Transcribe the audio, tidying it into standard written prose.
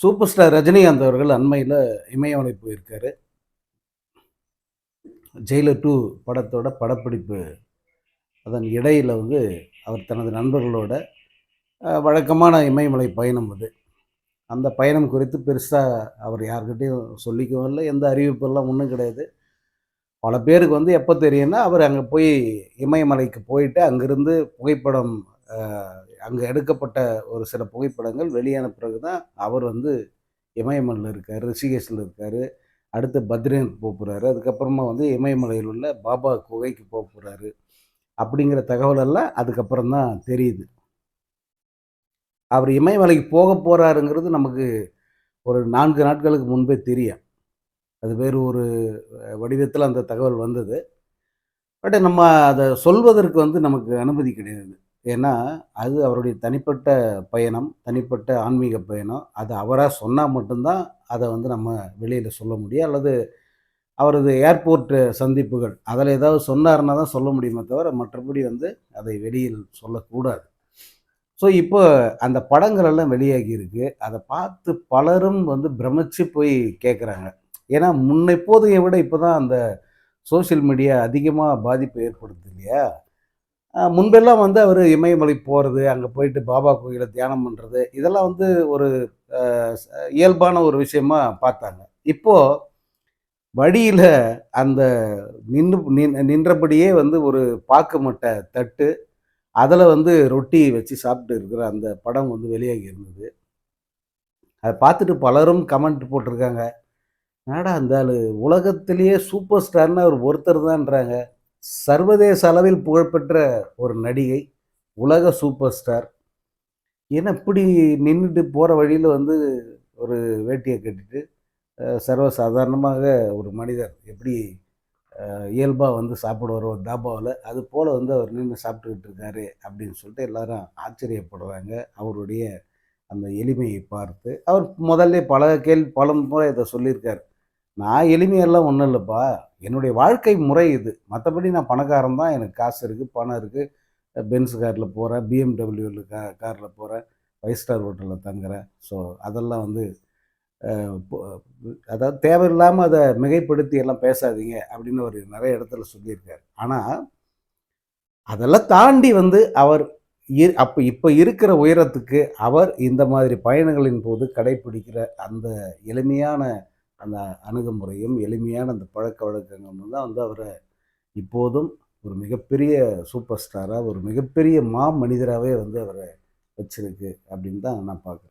Super star Rajinikanth அவர்கள் அண்மையில இமயமலை போயிருக்காரு. ஜெயிலர் 2 படத்தோட படப்பிடிப்பு அதன் இடையில அவர் தனது நண்பர்களோட வழக்கமான இமயமலை பயணம் அது. அந்த பயணம் குறித்து பெருசா அவர் யார்கிட்டயும் சொல்லிக்கவும் இல்ல. எந்த அறிவிப்பெல்லாம் ஒண்ணும் கிடையாது. பல பேருக்கு எப்ப தெரியும்னா, அவர் அங்க போய் இமயமலைக்கு போயிட்டு அங்கிருந்து புகைப்படம் அ அங்க எடுக்கப்பட்ட ஒரு சில புகைப்படங்கள் வெளியான பிறகு தான் அவர் இமயமலைல இருக்காரு, ரிஷிகேஷ்ல இருக்காரு. அடுத்து பத்ரிநாத் போறாரு. அதுக்கப்புறமா இமயமலையில் உள்ள பாபா குகைக்கு போறாரு. அப்படிங்கிற தகவல் எல்லாம் அதுக்கப்புறம் தான் தெரியுது. அவர் இமயமலைக்கு போறாருங்கிறது நமக்கு ஒரு 4 நாட்களுக்கு முன்பே தெரியும். அது வேறு ஒரு வடிவத்தில அந்த தகவல் வந்தது. பட் நம்ம அத சொல்வதற்கு நமக்கு அனுமதி கிடையாது. ஏன்னா, அது அவருடைய தனிப்பட்ட பயணம், தனிப்பட்ட ஆன்மீக பயணம். அது அவரா சொன்னா மட்டும் தான் அத நம்ம வெளியில சொல்ல முடியும். அல்லது அவரது ஏர்போர்ட் சந்திப்புகள், அதில ஏதாவது சொன்னாருன்னா தான் சொல்ல முடியுமே தவிர, மற்றபடி அதை வெளியில் சொல்லக்கூடாது. ஸோ, இப்போ அந்த படங்கள் எல்லாம் வெளியாகி இருக்கு. அத பார்த்து பலரும் பிரமிச்சு போய் கேட்குறாங்க. ஏன்னா, முன்ன எப்போதைய விட இப்ப தான் அந்த சோசியல் மீடியா அதிகமா பாதிப்பை ஏற்படுத்துது இல்லையா? முன்பெல்லாம் அவரு இமயமலை போறது, அங்க போயிட்டு பாபா கோயில்ல தியானம் பண்றது, இதெல்லாம் ஒரு அ ஸ் இயல்பான ஒரு விஷயமா பார்த்தாங்க. இப்போ வழியில அந்த நின்றபடியே ஒரு பாக்கு மட்ட தட்டு, அதுல ரொட்டி வச்சு சாப்பிட்டு இருக்கிற அந்த படம் வெளியாகி இருந்தது. அத பார்த்துட்டு பலரும் கமெண்ட் போட்டிருக்காங்க. என்னடா இந்த ஆளு உலகத்திலேயே சூப்பர் ஸ்டார்ன்னா அவர் ஒருத்தர் தான்றாங்க. சர்வதேச அளவில் புகழ்பெற்ற ஒரு நடிகை, உலக சூப்பர் ஸ்டார். என்ன இப்படி நின்னுட்டு போற வழியில ஒரு வேட்டிய கட்டிட்டு, சர்வ சாதாரணமாக ஒரு மனிதர் எப்படி இயல்பா சாப்பிடுவாரு ஒரு தாபாவுல, அதுபோல அவர் நின்னு சாப்பிட்டுக்கிட்டு இருக்காரு அப்படின்னு சொல்லிட்டு எல்லாரும் ஆச்சரியப்படுறாங்க. அவருடைய அந்த எளிமையை பார்த்து. அவர் முதல்லே பல முறை இத சொல்லியிருக்காரு. "நான் எளிமையெல்லாம் ஒண்ணும் இல்லப்பா. என்னுடைய வாழ்க்கை முறை இது. மத்தபடி நான் பணக்காரன் தான். எனக்கு காசு இருக்கு, பணம் இருக்கு. பென்ஸ் கார்ல போறேன், பிஎம்டபிள்யூல கார்ல போறேன். 5 ஸ்டார் ஹோட்டல்ல தங்குறேன். ஸோ அதெல்லாம் பொ அதாவது தேவையில்லாம அத மிகைப்படுத்தி எல்லாம் பேசாதீங்க." அப்படின்னு அவரு நெறைய இடத்துல சொல்லியிருக்காரு. ஆனா, அதெல்லாம் தாண்டி அவர் இப்ப இருக்கிற உயரத்துக்கு அவர் இந்த மாதிரி பயணங்களின் போது கடைப்பிடிக்கிற அந்த எளிமையான அந்த அணுகுமுறையும், எளிமையான அந்த பழக்கவழக்கங்களும் தான் அவர இப்போதும் ஒரு மிகப்பெரிய சூப்பர் ஸ்டாரா, ஒரு மிகப்பெரிய மாமனிதராவே அவர வச்சிருக்கு அப்படின்னு தான் நான் பார்க்குறேன்.